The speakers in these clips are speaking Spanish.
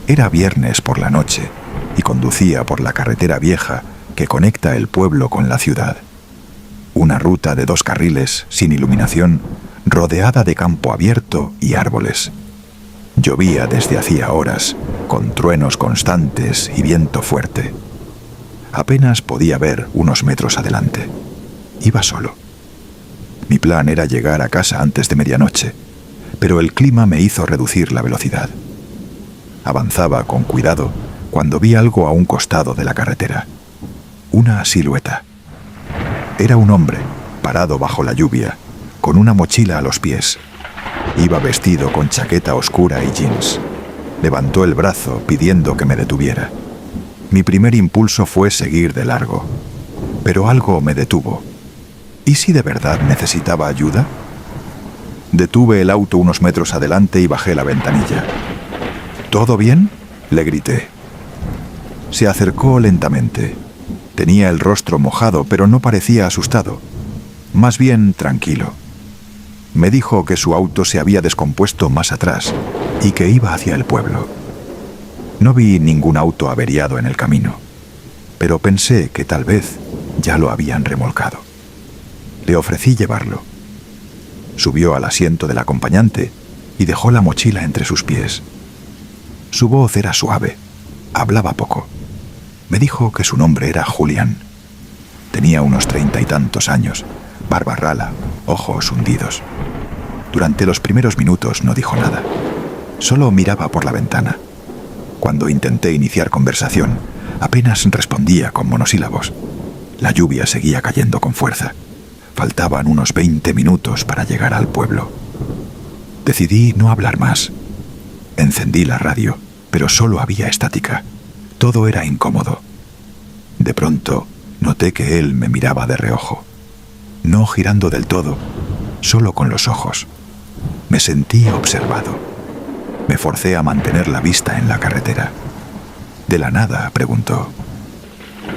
Era viernes por la noche y conducía por la carretera vieja que conecta el pueblo con la ciudad. Una ruta de 2 carriles, sin iluminación, rodeada de campo abierto y árboles. Llovía desde hacía horas, con truenos constantes y viento fuerte. Apenas podía ver unos metros adelante. Iba solo. Mi plan era llegar a casa antes de medianoche, pero el clima me hizo reducir la velocidad. Avanzaba con cuidado cuando vi algo a un costado de la carretera. Una silueta. Era un hombre, parado bajo la lluvia, con una mochila a los pies. Iba vestido con chaqueta oscura y jeans. Levantó el brazo pidiendo que me detuviera. Mi primer impulso fue seguir de largo, pero algo me detuvo. ¿Y si de verdad necesitaba ayuda? Detuve el auto unos metros adelante y bajé la ventanilla. ¿Todo bien?, le grité. Se acercó lentamente. Tenía el rostro mojado, pero no parecía asustado. Más bien tranquilo. Me dijo que su auto se había descompuesto más atrás y que iba hacia el pueblo. No vi ningún auto averiado en el camino, pero pensé que tal vez ya lo habían remolcado. Le ofrecí llevarlo. Subió al asiento del acompañante y dejó la mochila entre sus pies. Su voz era suave, hablaba poco. Me dijo que su nombre era Julián. Tenía unos 30 y tantos años, barba rala, ojos hundidos. Durante los primeros minutos no dijo nada. Solo miraba por la ventana. Cuando intenté iniciar conversación, apenas respondía con monosílabos. La lluvia seguía cayendo con fuerza. Faltaban unos 20 minutos para llegar al pueblo. Decidí no hablar más. Encendí la radio, pero solo había estática. Todo era incómodo. De pronto, noté que él me miraba de reojo. No girando del todo, solo con los ojos. Me sentí observado. Me forcé a mantener la vista en la carretera. De la nada, preguntó: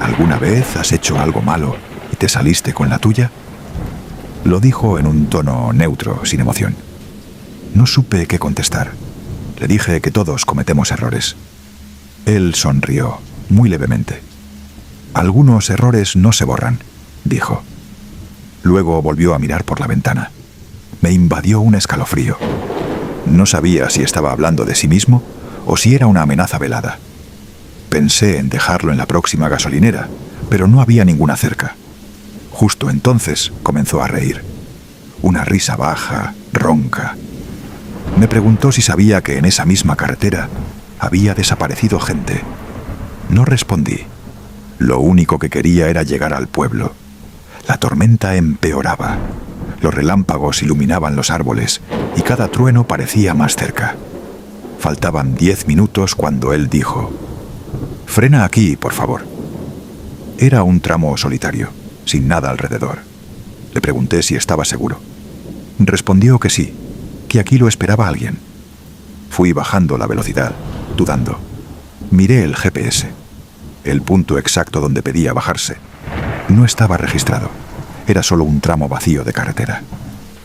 ¿alguna vez has hecho algo malo y te saliste con la tuya? Lo dijo en un tono neutro, sin emoción. No supe qué contestar. Le dije que todos cometemos errores. Él sonrió, muy levemente. Algunos errores no se borran, dijo. Luego volvió a mirar por la ventana. Me invadió un escalofrío. No sabía si estaba hablando de sí mismo o si era una amenaza velada. Pensé en dejarlo en la próxima gasolinera, pero no había ninguna cerca. Justo entonces comenzó a reír. Una risa baja, ronca. Me preguntó si sabía que en esa misma carretera había desaparecido gente. No respondí. Lo único que quería era llegar al pueblo. La tormenta empeoraba. Los relámpagos iluminaban los árboles y cada trueno parecía más cerca. Faltaban 10 minutos cuando él dijo: «Frena aquí, por favor». Era un tramo solitario, sin nada alrededor. Le pregunté si estaba seguro. Respondió que sí, que aquí lo esperaba alguien. Fui bajando la velocidad, dudando. Miré el GPS. El punto exacto donde pedía bajarse no estaba registrado. Era solo un tramo vacío de carretera.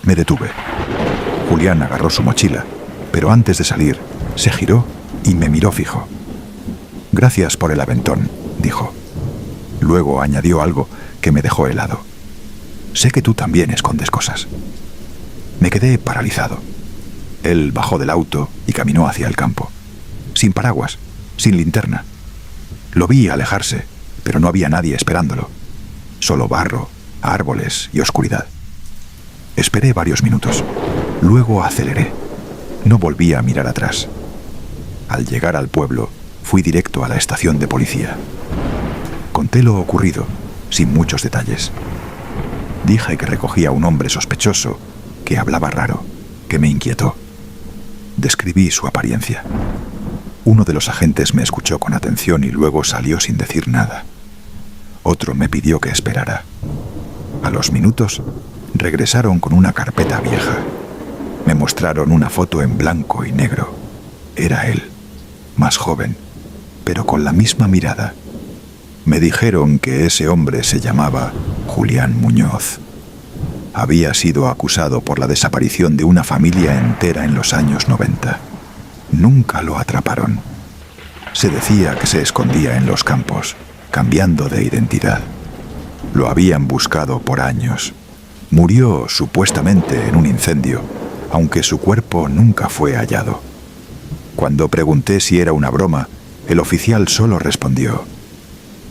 Me detuve. Julián agarró su mochila, pero antes de salir, se giró y me miró fijo. «Gracias por el aventón», dijo. Luego añadió algo que me dejó helado. «Sé que tú también escondes cosas». Me quedé paralizado. Él bajó del auto y caminó hacia el campo. Sin paraguas, sin linterna. Lo vi alejarse, pero no había nadie esperándolo. Solo barro, árboles y oscuridad. Esperé varios minutos. Luego aceleré. No volví a mirar atrás. Al llegar al pueblo, fui directo a la estación de policía. Conté lo ocurrido, sin muchos detalles. Dije que recogía a un hombre sospechoso, que hablaba raro, que me inquietó. Describí su apariencia. Uno de los agentes me escuchó con atención y luego salió sin decir nada. Otro me pidió que esperara. A los minutos, regresaron con una carpeta vieja. Me mostraron una foto en blanco y negro. Era él, más joven, pero con la misma mirada. Me dijeron que ese hombre se llamaba Julián Muñoz. Había sido acusado por la desaparición de una familia entera en los años 90. Nunca lo atraparon. Se decía que se escondía en los campos, cambiando de identidad. Lo habían buscado por años. Murió supuestamente en un incendio, aunque su cuerpo nunca fue hallado. Cuando pregunté si era una broma, el oficial solo respondió: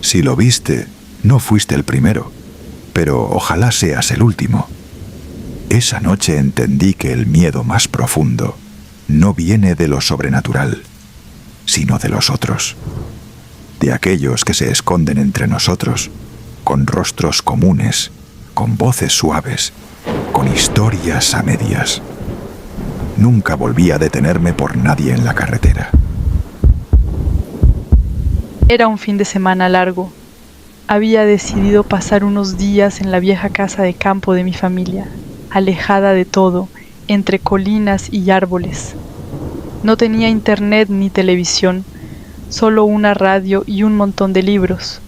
«Si lo viste, no fuiste el primero, pero ojalá seas el último». Esa noche entendí que el miedo más profundo no viene de lo sobrenatural, sino de los otros, de aquellos que se esconden entre nosotros, con rostros comunes, con voces suaves, con historias a medias. Nunca volví a detenerme por nadie en la carretera. Era un fin de semana largo. Había decidido pasar unos días en la vieja casa de campo de mi familia, alejada de todo, entre colinas y árboles. No tenía internet ni televisión, solo una radio y un montón de libros.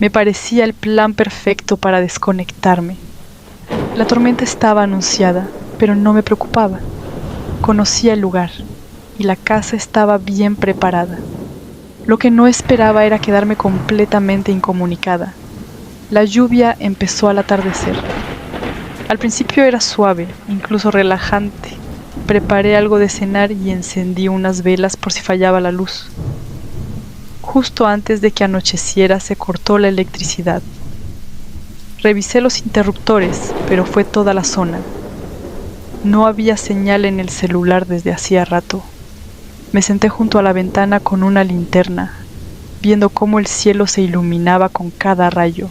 Me parecía el plan perfecto para desconectarme. La tormenta estaba anunciada, pero no me preocupaba. Conocía el lugar y la casa estaba bien preparada. Lo que no esperaba era quedarme completamente incomunicada. La lluvia empezó al atardecer. Al principio era suave, incluso relajante. Preparé algo de cenar y encendí unas velas por si fallaba la luz. Justo antes de que anocheciera se cortó la electricidad. Revisé los interruptores, pero fue toda la zona. No había señal en el celular desde hacía rato. Me senté junto a la ventana con una linterna, viendo cómo el cielo se iluminaba con cada rayo.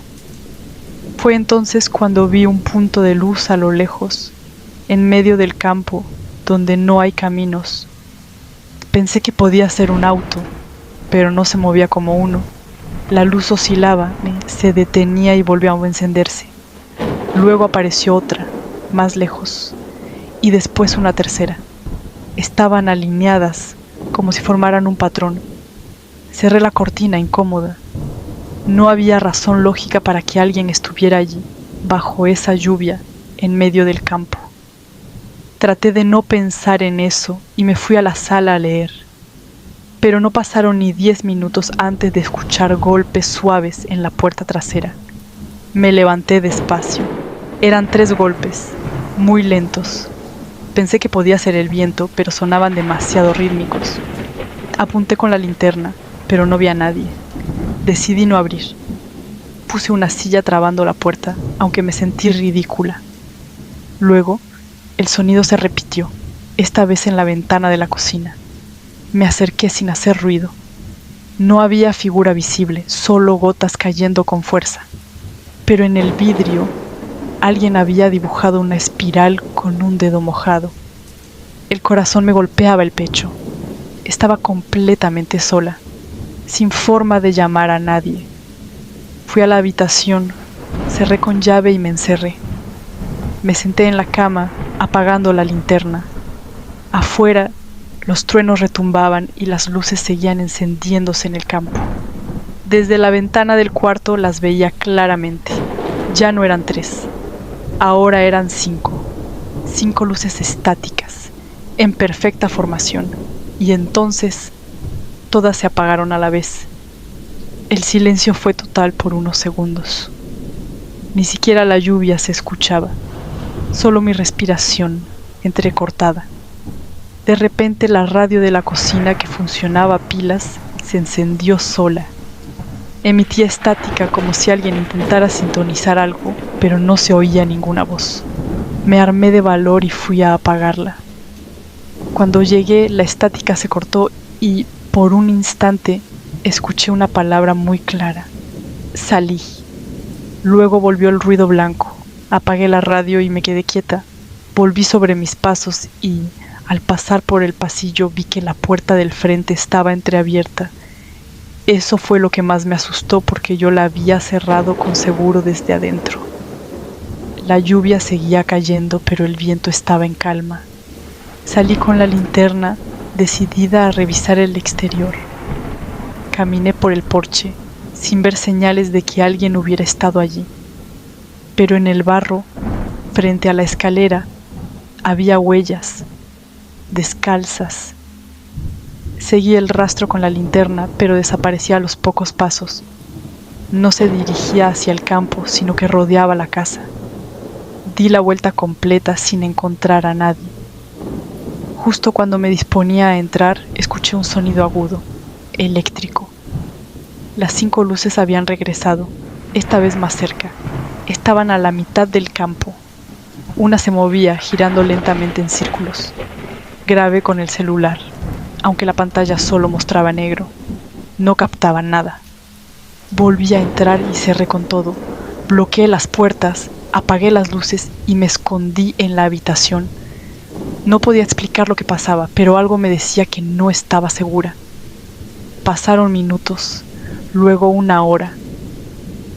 Fue entonces cuando vi un punto de luz a lo lejos, en medio del campo, donde no hay caminos. Pensé que podía ser un auto, pero no se movía como uno. La luz oscilaba, se detenía y volvió a encenderse. Luego apareció otra, más lejos, y después una tercera. Estaban alineadas, como si formaran un patrón. Cerré la cortina, incómoda. No había razón lógica para que alguien estuviera allí, bajo esa lluvia, en medio del campo. Traté de no pensar en eso y me fui a la sala a leer. Pero no pasaron ni 10 minutos antes de escuchar golpes suaves en la puerta trasera. Me levanté despacio. Eran 3 golpes, muy lentos. Pensé que podía ser el viento, pero sonaban demasiado rítmicos. Apunté con la linterna, pero no vi a nadie. Decidí no abrir. Puse una silla trabando la puerta, aunque me sentí ridícula. Luego, el sonido se repitió, esta vez en la ventana de la cocina. Me acerqué sin hacer ruido. No había figura visible, solo gotas cayendo con fuerza. Pero en el vidrio, alguien había dibujado una espiral con un dedo mojado. El corazón me golpeaba el pecho. Estaba completamente sola, sin forma de llamar a nadie. Fui a la habitación, cerré con llave y me encerré. Me senté en la cama, apagando la linterna. Afuera, los truenos retumbaban y las luces seguían encendiéndose en el campo. Desde la ventana del cuarto las veía claramente. Ya no eran 3, ahora eran 5. 5 luces estáticas, en perfecta formación. Y entonces, todas se apagaron a la vez. El silencio fue total por unos segundos. Ni siquiera la lluvia se escuchaba, solo mi respiración, entrecortada. De repente la radio de la cocina, que funcionaba a pilas, se encendió sola. Emitía estática como si alguien intentara sintonizar algo, pero no se oía ninguna voz. Me armé de valor y fui a apagarla. Cuando llegué, la estática se cortó y, por un instante, escuché una palabra muy clara. Salí. Luego volvió el ruido blanco. Apagué la radio y me quedé quieta. Volví sobre mis pasos y, al pasar por el pasillo, vi que la puerta del frente estaba entreabierta. Eso fue lo que más me asustó porque yo la había cerrado con seguro desde adentro. La lluvia seguía cayendo, pero el viento estaba en calma. Salí con la linterna, decidida a revisar el exterior. Caminé por el porche, sin ver señales de que alguien hubiera estado allí. Pero en el barro, frente a la escalera, había huellas, descalzas. Seguí el rastro con la linterna, pero desaparecía a los pocos pasos. No se dirigía hacia el campo, sino que rodeaba la casa. Di la vuelta completa sin encontrar a nadie. Justo cuando me disponía a entrar, escuché un sonido agudo, eléctrico. Las 5 luces habían regresado, esta vez más cerca. Estaban a la mitad del campo. Una se movía, girando lentamente en círculos. Grabé con el celular, aunque la pantalla solo mostraba negro. No captaba nada. Volví a entrar y cerré con todo. Bloqueé las puertas, apagué las luces y me escondí en la habitación. No podía explicar lo que pasaba, pero algo me decía que no estaba segura. Pasaron minutos, luego 1 hora.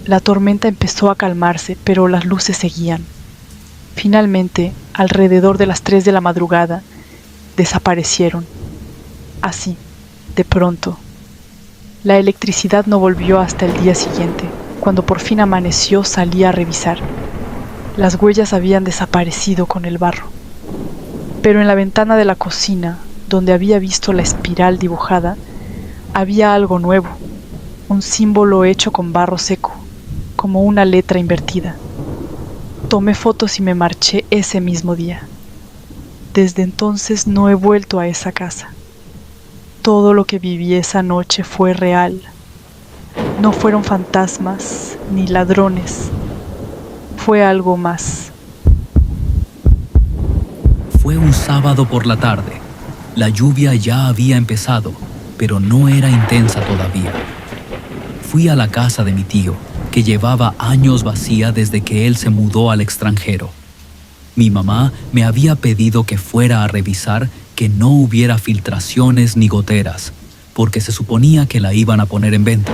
La tormenta empezó a calmarse, pero las luces seguían. Finalmente, alrededor de las 3 de la madrugada, desaparecieron. Así, de pronto. La electricidad no volvió hasta el día siguiente. Cuando por fin amaneció, salí a revisar. Las huellas habían desaparecido con el barro. Pero en la ventana de la cocina, donde había visto la espiral dibujada, había algo nuevo, un símbolo hecho con barro seco, como una letra invertida. Tomé fotos y me marché ese mismo día. Desde entonces no he vuelto a esa casa. Todo lo que viví esa noche fue real. No fueron fantasmas ni ladrones. Fue algo más. Fue un sábado por la tarde. La lluvia ya había empezado, pero no era intensa todavía. Fui a la casa de mi tío, que llevaba años vacía desde que él se mudó al extranjero. Mi mamá me había pedido que fuera a revisar que no hubiera filtraciones ni goteras, porque se suponía que la iban a poner en venta.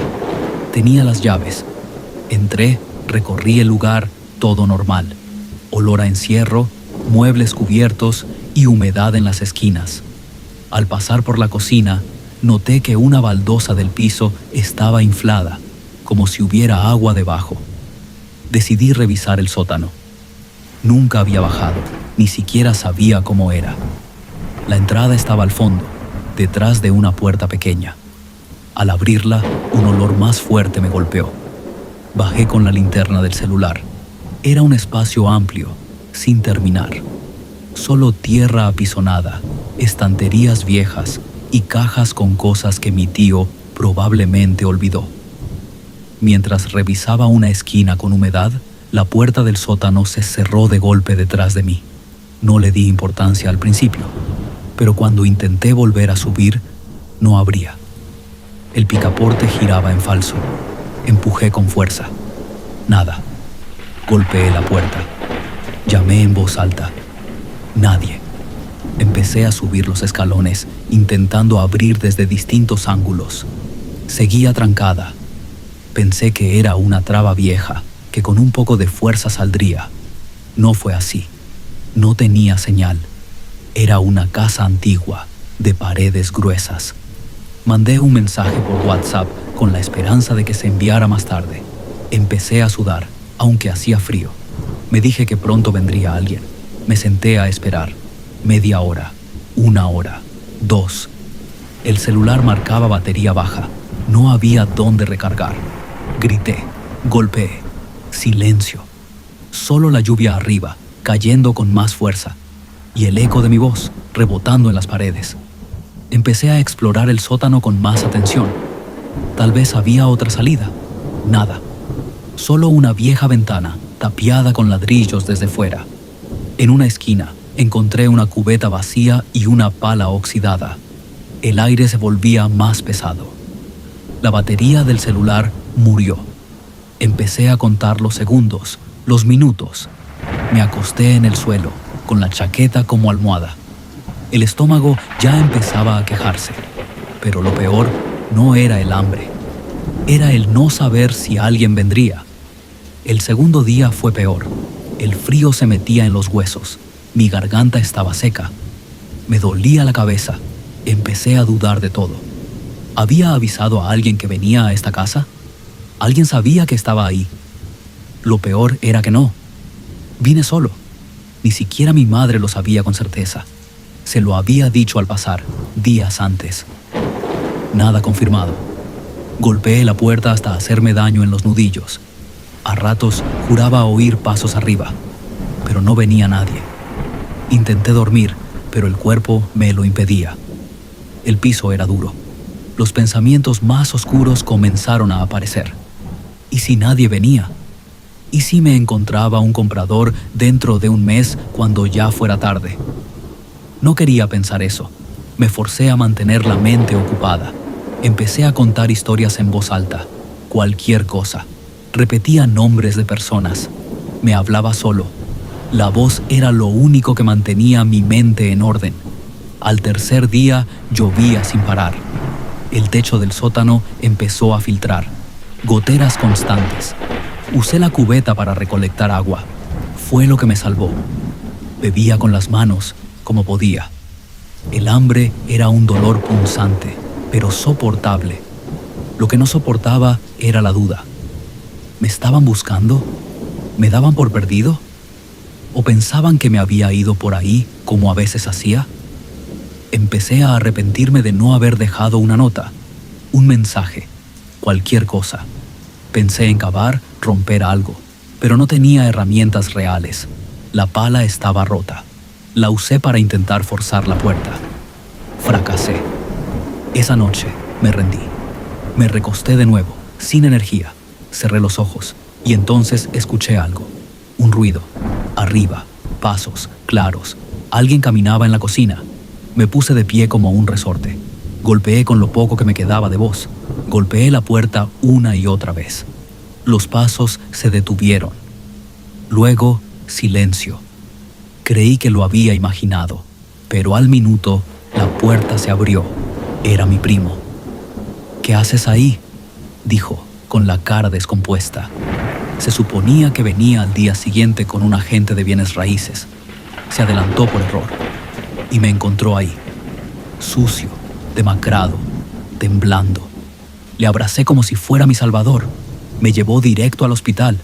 Tenía las llaves. Entré, recorrí el lugar, todo normal. Olor a encierro, muebles cubiertos y humedad en las esquinas. Al pasar por la cocina, noté que una baldosa del piso estaba inflada, como si hubiera agua debajo. Decidí revisar el sótano. Nunca había bajado, ni siquiera sabía cómo era. La entrada estaba al fondo, detrás de una puerta pequeña. Al abrirla, un olor más fuerte me golpeó. Bajé con la linterna del celular. Era un espacio amplio, sin terminar. Solo tierra apisonada, estanterías viejas y cajas con cosas que mi tío probablemente olvidó. Mientras revisaba una esquina con humedad, la puerta del sótano se cerró de golpe detrás de mí. No le di importancia al principio, pero cuando intenté volver a subir, no abría. El picaporte giraba en falso. Empujé con fuerza. Nada. Golpeé la puerta. Llamé en voz alta. Nadie. Empecé a subir los escalones, intentando abrir desde distintos ángulos. Seguía trancada. Pensé que era una traba vieja, que con un poco de fuerza saldría. No fue así. No tenía señal. Era una casa antigua, de paredes gruesas. Mandé un mensaje por WhatsApp con la esperanza de que se enviara más tarde. Empecé a sudar, aunque hacía frío. Me dije que pronto vendría alguien. Me senté a esperar. Media hora, 1 hora, 2. El celular marcaba batería baja. No había dónde recargar. Grité, golpeé. Silencio. Solo la lluvia arriba, cayendo con más fuerza, y el eco de mi voz rebotando en las paredes. Empecé a explorar el sótano con más atención. Tal vez había otra salida. Nada. Solo una vieja ventana, tapiada con ladrillos desde fuera. En una esquina, encontré una cubeta vacía y una pala oxidada. El aire se volvía más pesado. La batería del celular murió. Empecé a contar los segundos, los minutos. Me acosté en el suelo, con la chaqueta como almohada. El estómago ya empezaba a quejarse, pero lo peor no era el hambre. Era el no saber si alguien vendría. El segundo día fue peor. El frío se metía en los huesos. Mi garganta estaba seca. Me dolía la cabeza. Empecé a dudar de todo. ¿Había avisado a alguien que venía a esta casa? ¿Alguien sabía que estaba ahí? Lo peor era que no. Vine solo. Ni siquiera mi madre lo sabía con certeza. Se lo había dicho al pasar, días antes. Nada confirmado. Golpeé la puerta hasta hacerme daño en los nudillos. A ratos juraba oír pasos arriba, pero no venía nadie. Intenté dormir, pero el cuerpo me lo impedía. El piso era duro. Los pensamientos más oscuros comenzaron a aparecer. ¿Y si nadie venía? ¿Y si me encontraba un comprador dentro de un mes cuando ya fuera tarde? No quería pensar eso. Me forcé a mantener la mente ocupada. Empecé a contar historias en voz alta. Cualquier cosa. Repetía nombres de personas. Me hablaba solo. La voz era lo único que mantenía mi mente en orden. Al tercer día llovía sin parar. El techo del sótano empezó a filtrar. Goteras constantes. Usé la cubeta para recolectar agua. Fue lo que me salvó. Bebía con las manos, como podía. El hambre era un dolor punzante, pero soportable. Lo que no soportaba era la duda. ¿Me estaban buscando? ¿Me daban por perdido? ¿O pensaban que me había ido por ahí, como a veces hacía? Empecé a arrepentirme de no haber dejado una nota, un mensaje, cualquier cosa. Pensé en cavar, romper algo, pero no tenía herramientas reales. La pala estaba rota. La usé para intentar forzar la puerta. Fracasé. Esa noche me rendí. Me recosté de nuevo, sin energía. Cerré los ojos y entonces escuché algo. Un ruido. Arriba. Pasos. Claros. Alguien caminaba en la cocina. Me puse de pie como un resorte. Golpeé con lo poco que me quedaba de voz. Golpeé la puerta una y otra vez. Los pasos se detuvieron. Luego, silencio. Creí que lo había imaginado, pero al minuto la puerta se abrió. Era mi primo. ¿Qué haces ahí?, dijo, con la cara descompuesta. Se suponía que venía al día siguiente con un agente de bienes raíces. Se adelantó por error y me encontró ahí, sucio, demacrado, temblando. Le abracé como si fuera mi salvador. Me llevó directo al hospital.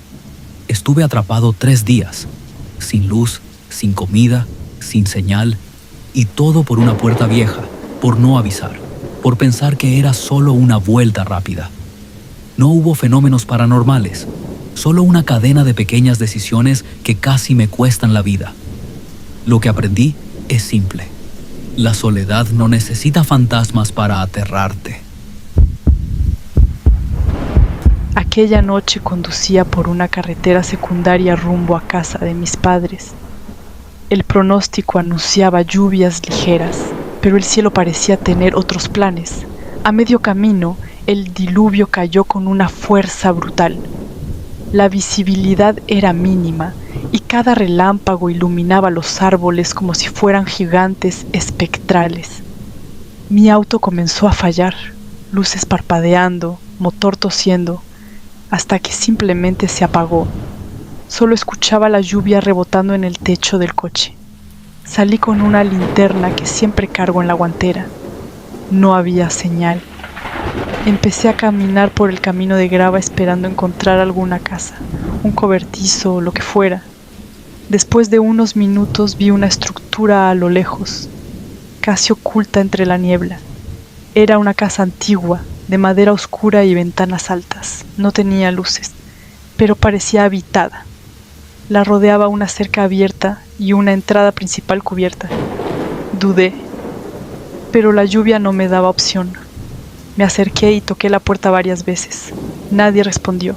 Estuve atrapado 3 días, sin luz, sin comida, sin señal, y todo por una puerta vieja, por no avisar, por pensar que era solo una vuelta rápida. No hubo fenómenos paranormales, solo una cadena de pequeñas decisiones que casi me cuestan la vida. Lo que aprendí es simple. La soledad no necesita fantasmas para aterrarte. Aquella noche conducía por una carretera secundaria rumbo a casa de mis padres. El pronóstico anunciaba lluvias ligeras, pero el cielo parecía tener otros planes. A medio camino, el diluvio cayó con una fuerza brutal. La visibilidad era mínima y cada relámpago iluminaba los árboles como si fueran gigantes espectrales. Mi auto comenzó a fallar, luces parpadeando, motor tosiendo, hasta que simplemente se apagó. Solo escuchaba la lluvia rebotando en el techo del coche. Salí con una linterna que siempre cargo en la guantera. No había señal. Empecé a caminar por el camino de grava esperando encontrar alguna casa, un cobertizo o lo que fuera. Después de unos minutos vi una estructura a lo lejos, casi oculta entre la niebla. Era una casa antigua, de madera oscura y ventanas altas. No tenía luces, pero parecía habitada. La rodeaba una cerca abierta y una entrada principal cubierta. Dudé, pero la lluvia no me daba opción. Me acerqué y toqué la puerta varias veces. Nadie respondió.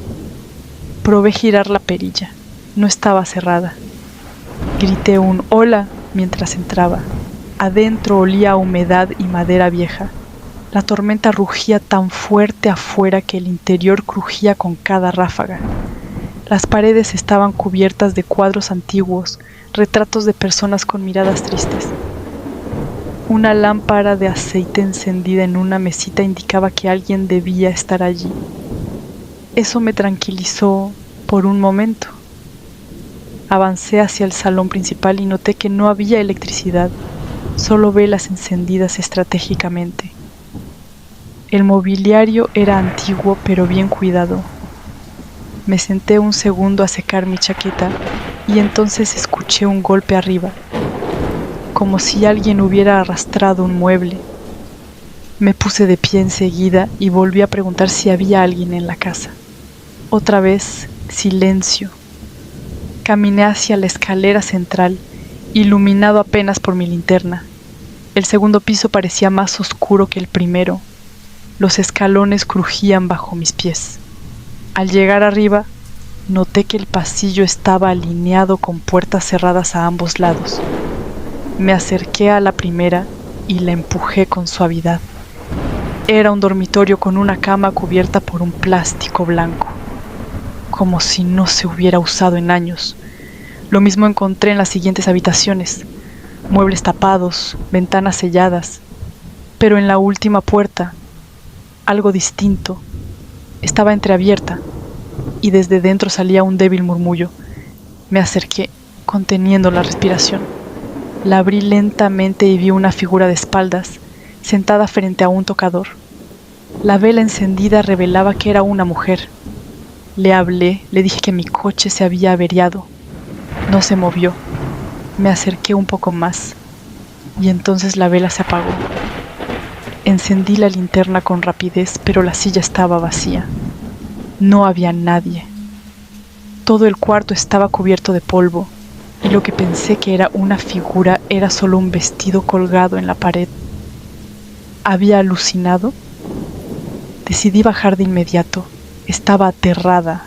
Probé girar la perilla. No estaba cerrada. Grité un «hola» mientras entraba. Adentro olía a humedad y madera vieja. La tormenta rugía tan fuerte afuera que el interior crujía con cada ráfaga. Las paredes estaban cubiertas de cuadros antiguos, retratos de personas con miradas tristes. Una lámpara de aceite encendida en una mesita indicaba que alguien debía estar allí. Eso me tranquilizó por un momento. Avancé hacia el salón principal y noté que no había electricidad, solo velas encendidas estratégicamente. El mobiliario era antiguo pero bien cuidado. Me senté un segundo a secar mi chaqueta y entonces escuché un golpe arriba, como si alguien hubiera arrastrado un mueble. Me puse de pie enseguida y volví a preguntar si había alguien en la casa. Otra vez, silencio. Caminé hacia la escalera central, iluminado apenas por mi linterna. El segundo piso parecía más oscuro que el primero. Los escalones crujían bajo mis pies. Al llegar arriba, noté que el pasillo estaba alineado con puertas cerradas a ambos lados. Me acerqué a la primera y la empujé con suavidad. Era un dormitorio con una cama cubierta por un plástico blanco, como si no se hubiera usado en años. Lo mismo encontré en las siguientes habitaciones: muebles tapados, ventanas selladas, pero en la última puerta, algo distinto. Estaba entreabierta y desde dentro salía un débil murmullo. Me acerqué, conteniendo la respiración. La abrí lentamente y vi una figura de espaldas, sentada frente a un tocador. La vela encendida revelaba que era una mujer. Le hablé, le dije que mi coche se había averiado. No se movió. Me acerqué un poco más y entonces la vela se apagó. Encendí la linterna con rapidez, pero la silla estaba vacía. No había nadie. Todo el cuarto estaba cubierto de polvo, y lo que pensé que era una figura era solo un vestido colgado en la pared. ¿Había alucinado? Decidí bajar de inmediato. Estaba aterrada.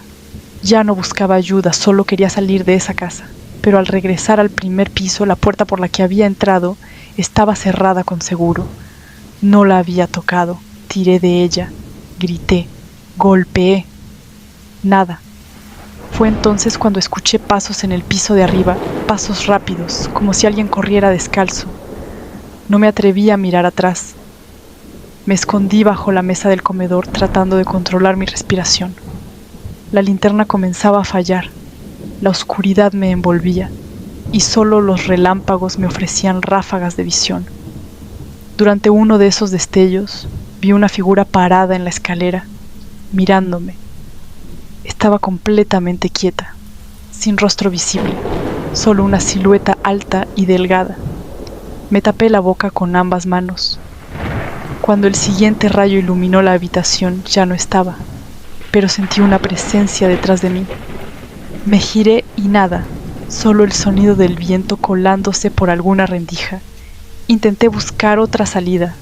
Ya no buscaba ayuda, solo quería salir de esa casa. Pero al regresar al primer piso, la puerta por la que había entrado estaba cerrada con seguro. No la había tocado. Tiré de ella. Grité. Golpeé. Nada. Fue entonces cuando escuché pasos en el piso de arriba, pasos rápidos, como si alguien corriera descalzo. No me atreví a mirar atrás. Me escondí bajo la mesa del comedor tratando de controlar mi respiración. La linterna comenzaba a fallar. La oscuridad me envolvía y solo los relámpagos me ofrecían ráfagas de visión. Durante uno de esos destellos vi una figura parada en la escalera, mirándome. Estaba completamente quieta, sin rostro visible, solo una silueta alta y delgada. Me tapé la boca con ambas manos. Cuando el siguiente rayo iluminó la habitación, ya no estaba, pero sentí una presencia detrás de mí. Me giré y nada, solo el sonido del viento colándose por alguna rendija. Intenté buscar otra salida.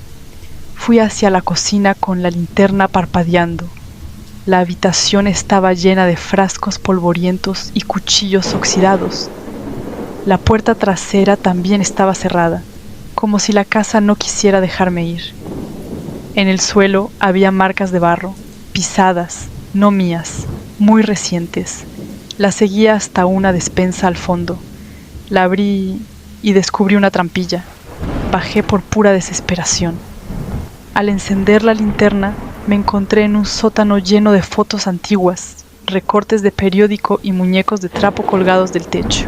Fui hacia la cocina con la linterna parpadeando. La habitación estaba llena de frascos polvorientos y cuchillos oxidados. La puerta trasera también estaba cerrada, como si la casa no quisiera dejarme ir. En el suelo había marcas de barro, pisadas, no mías, muy recientes. La seguí hasta una despensa al fondo. La abrí y descubrí una trampilla. Bajé por pura desesperación. Al encender la linterna, me encontré en un sótano lleno de fotos antiguas, recortes de periódico y muñecos de trapo colgados del techo.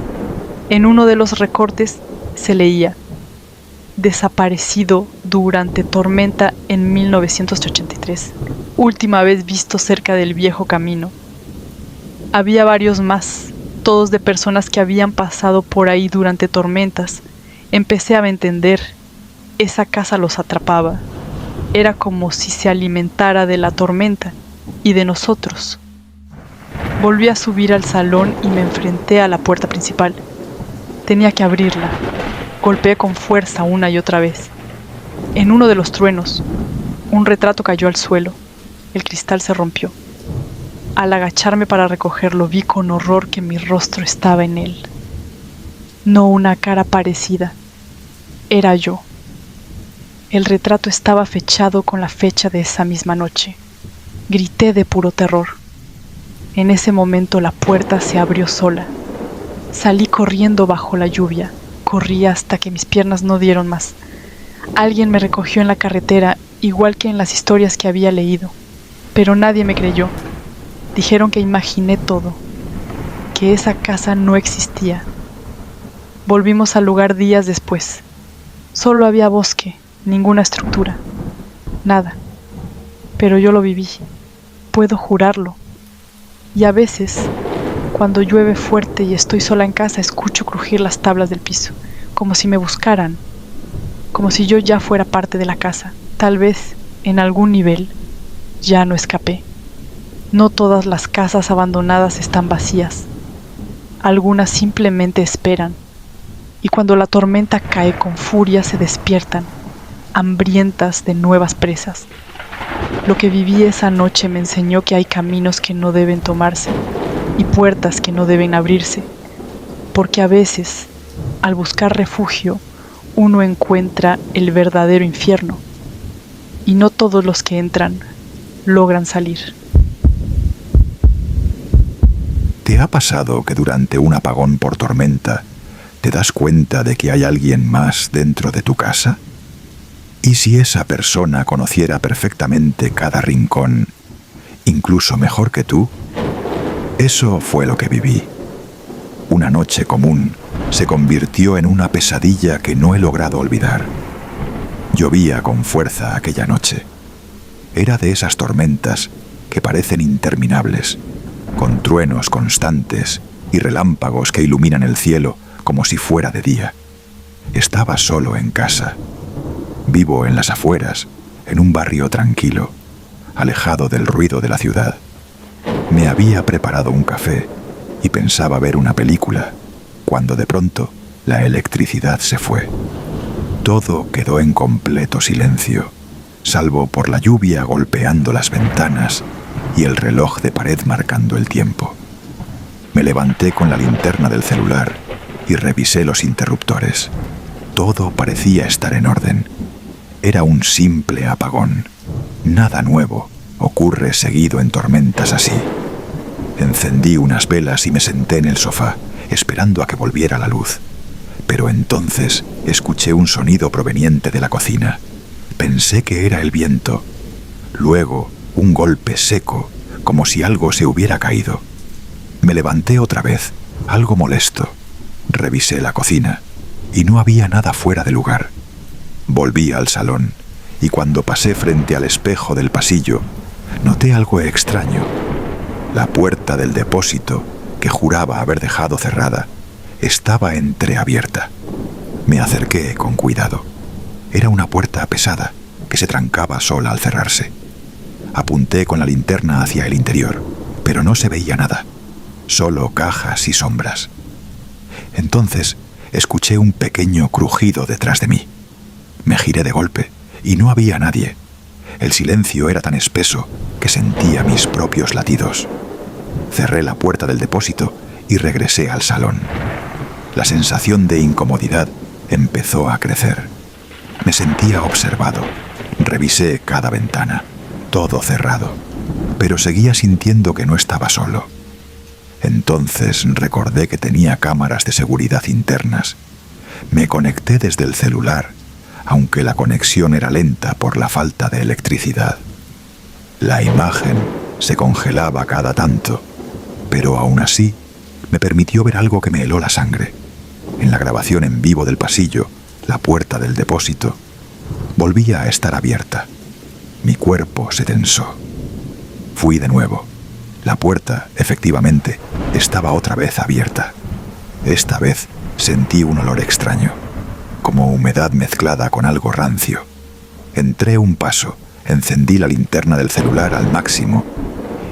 En uno de los recortes se leía: desaparecido durante tormenta en 1983, última vez visto cerca del viejo camino. Había varios más, todos de personas que habían pasado por ahí durante tormentas. Empecé a entender, esa casa los atrapaba. Era como si se alimentara de la tormenta y de nosotros. Volví a subir al salón y me enfrenté a la puerta principal. Tenía que abrirla. Golpeé con fuerza una y otra vez. En uno de los truenos, un retrato cayó al suelo. El cristal se rompió. Al agacharme para recogerlo, vi con horror que mi rostro estaba en él. No una cara parecida. Era yo. El retrato estaba fechado con la fecha de esa misma noche. Grité de puro terror. En ese momento la puerta se abrió sola. Salí corriendo bajo la lluvia. Corrí hasta que mis piernas no dieron más. Alguien me recogió en la carretera, igual que en las historias que había leído. Pero nadie me creyó. Dijeron que imaginé todo, que esa casa no existía. Volvimos al lugar días después. Solo había bosque, ninguna estructura, nada. Pero yo lo viví, puedo jurarlo. Y a veces, cuando llueve fuerte y estoy sola en casa, escucho crujir las tablas del piso, como si me buscaran, como si yo ya fuera parte de la casa. Tal vez, en algún nivel, ya no escapé. No todas las casas abandonadas están vacías. Algunas simplemente esperan, y cuando la tormenta cae con furia se despiertan, hambrientas de nuevas presas. Lo que viví esa noche me enseñó que hay caminos que no deben tomarse y puertas que no deben abrirse, porque a veces, al buscar refugio, uno encuentra el verdadero infierno, y no todos los que entran logran salir. ¿Te ha pasado que durante un apagón por tormenta te das cuenta de que hay alguien más dentro de tu casa? ¿Y si esa persona conociera perfectamente cada rincón, incluso mejor que tú? Eso fue lo que viví. Una noche común se convirtió en una pesadilla que no he logrado olvidar. Llovía con fuerza aquella noche. Era de esas tormentas que parecen interminables, con truenos constantes y relámpagos que iluminan el cielo como si fuera de día. Estaba solo en casa. Vivo en las afueras, en un barrio tranquilo, alejado del ruido de la ciudad. Me había preparado un café y pensaba ver una película, cuando de pronto la electricidad se fue. Todo quedó en completo silencio, salvo por la lluvia golpeando las ventanas y el reloj de pared marcando el tiempo. Me levanté con la linterna del celular y revisé los interruptores. Todo parecía estar en orden. Era un simple apagón. Nada nuevo ocurre seguido en tormentas así. Encendí unas velas y me senté en el sofá, esperando a que volviera la luz. Pero entonces escuché un sonido proveniente de la cocina. Pensé que era el viento. Luego, un golpe seco, como si algo se hubiera caído. Me levanté otra vez, algo molesto. Revisé la cocina y no había nada fuera de lugar. Volví al salón y cuando pasé frente al espejo del pasillo, noté algo extraño. La puerta del depósito, que juraba haber dejado cerrada, estaba entreabierta. Me acerqué con cuidado. Era una puerta pesada que se trancaba sola al cerrarse. Apunté con la linterna hacia el interior, pero no se veía nada, solo cajas y sombras. Entonces escuché un pequeño crujido detrás de mí. Me giré de golpe y no había nadie. El silencio era tan espeso que sentía mis propios latidos. Cerré la puerta del depósito y regresé al salón. La sensación de incomodidad empezó a crecer. Me sentía observado. Revisé cada ventana, todo cerrado, pero seguía sintiendo que no estaba solo. Entonces recordé que tenía cámaras de seguridad internas. Me conecté desde el celular, aunque la conexión era lenta por la falta de electricidad. La imagen se congelaba cada tanto, pero aún así me permitió ver algo que me heló la sangre. En la grabación en vivo del pasillo, la puerta del depósito volvía a estar abierta. Mi cuerpo se tensó. Fui de nuevo. La puerta, efectivamente, estaba otra vez abierta. Esta vez sentí un olor extraño, como humedad mezclada con algo rancio. Entré un paso, encendí la linterna del celular al máximo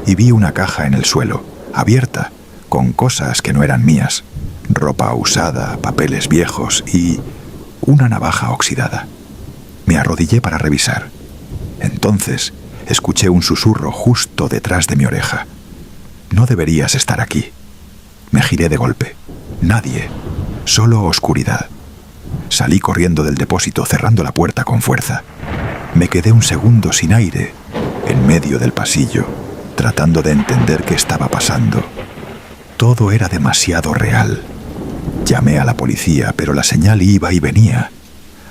y vi una caja en el suelo, abierta, con cosas que no eran mías, ropa usada, papeles viejos y una navaja oxidada. Me arrodillé para revisar. Entonces escuché un susurro justo detrás de mi oreja. No deberías estar aquí. Me giré de golpe. Nadie, solo oscuridad. Salí corriendo del depósito cerrando la puerta con fuerza. Me quedé un segundo sin aire, en medio del pasillo, tratando de entender qué estaba pasando. Todo era demasiado real. Llamé a la policía, pero la señal iba y venía.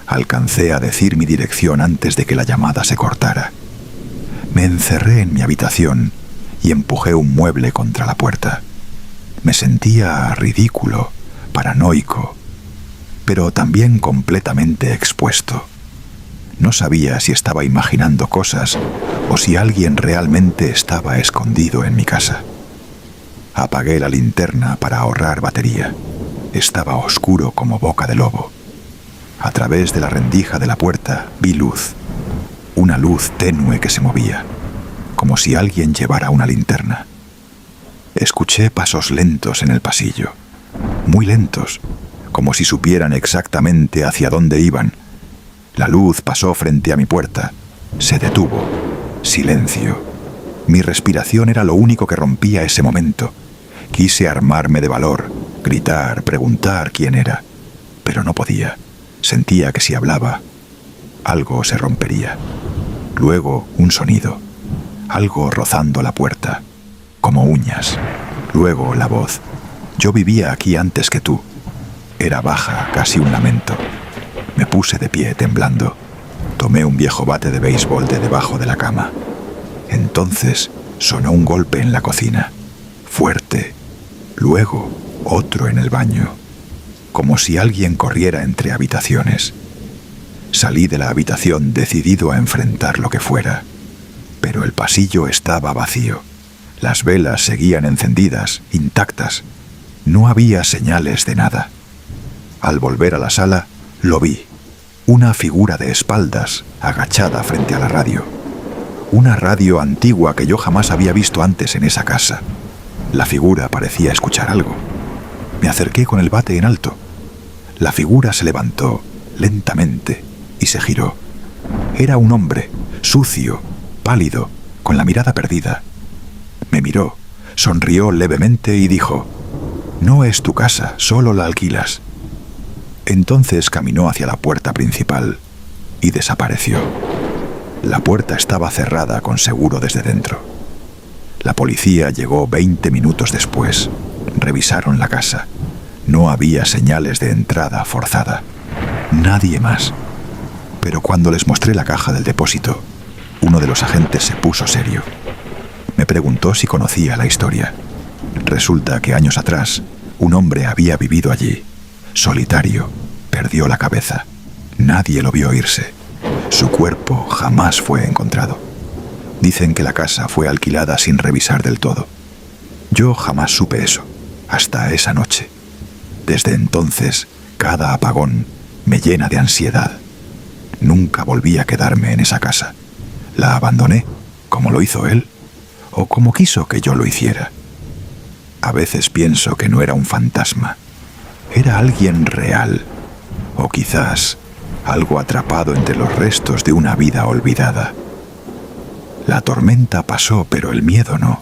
Alcancé a decir mi dirección antes de que la llamada se cortara. Me encerré en mi habitación y empujé un mueble contra la puerta. Me sentía ridículo, paranoico, pero también completamente expuesto. No sabía si estaba imaginando cosas o si alguien realmente estaba escondido en mi casa. Apagué la linterna para ahorrar batería. Estaba oscuro como boca de lobo. A través de la rendija de la puerta vi luz. una luz tenue que se movía, como si alguien llevara una linterna. Escuché pasos lentos en el pasillo, muy lentos, como si supieran exactamente hacia dónde iban. La luz pasó frente a mi puerta, se detuvo. Silencio. Mi respiración era lo único que rompía ese momento. Quise armarme de valor, gritar, preguntar quién era, pero no podía. Sentía que si hablaba, algo se rompería. Luego un sonido, algo rozando la puerta, como uñas. Luego la voz. Yo vivía aquí antes que tú. Era baja, casi un lamento. Me puse de pie, temblando. Tomé un viejo bate de béisbol de debajo de la cama. Entonces sonó un golpe en la cocina, fuerte. Luego otro en el baño, como si alguien corriera entre habitaciones. Salí de la habitación decidido a enfrentar lo que fuera, pero el pasillo estaba vacío. Las velas seguían encendidas, intactas. No había señales de nada. Al volver a la sala, lo vi. Una figura de espaldas, agachada frente a la radio. Una radio antigua que yo jamás había visto antes en esa casa. La figura parecía escuchar algo. Me acerqué con el bate en alto. La figura se levantó lentamente y se giró. Era un hombre, sucio, pálido, con la mirada perdida. Me miró, sonrió levemente y dijo: «No es tu casa, solo la alquilas». Entonces caminó hacia la puerta principal y desapareció. La puerta estaba cerrada con seguro desde dentro. La policía llegó 20 minutos después. Revisaron la casa. No había señales de entrada forzada. Nadie más. Pero cuando les mostré la caja del depósito, uno de los agentes se puso serio. Me preguntó si conocía la historia. Resulta que años atrás, un hombre había vivido allí. Solitario, perdió la cabeza. Nadie lo vio irse. Su cuerpo jamás fue encontrado. Dicen que la casa fue alquilada sin revisar del todo. Yo jamás supe eso, hasta esa noche. Desde entonces, cada apagón me llena de ansiedad. Nunca volví a quedarme en esa casa. La abandoné, como lo hizo él, o como quiso que yo lo hiciera. A veces pienso que no era un fantasma. Era alguien real, o quizás algo atrapado entre los restos de una vida olvidada. La tormenta pasó, pero el miedo no.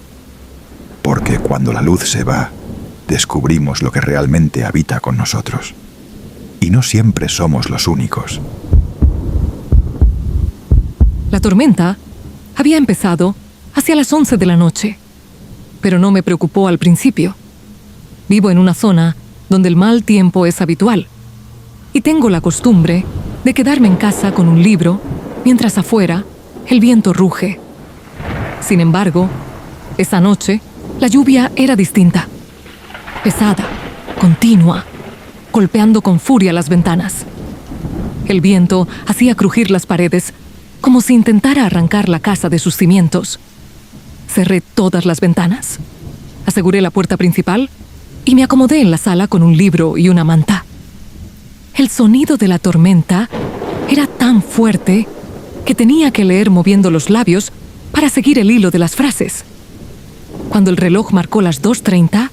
Porque cuando la luz se va, descubrimos lo que realmente habita con nosotros. Y no siempre somos los únicos. La tormenta había empezado hacia las 11 de la noche, pero no me preocupó al principio. Vivo en una zona donde el mal tiempo es habitual y tengo la costumbre de quedarme en casa con un libro mientras afuera el viento ruge. Sin embargo, esa noche la lluvia era distinta, pesada, continua, golpeando con furia las ventanas. El viento hacía crujir las paredes como si intentara arrancar la casa de sus cimientos. Cerré todas las ventanas, aseguré la puerta principal y me acomodé en la sala con un libro y una manta. El sonido de la tormenta era tan fuerte que tenía que leer moviendo los labios para seguir el hilo de las frases. Cuando el reloj marcó las 2:30,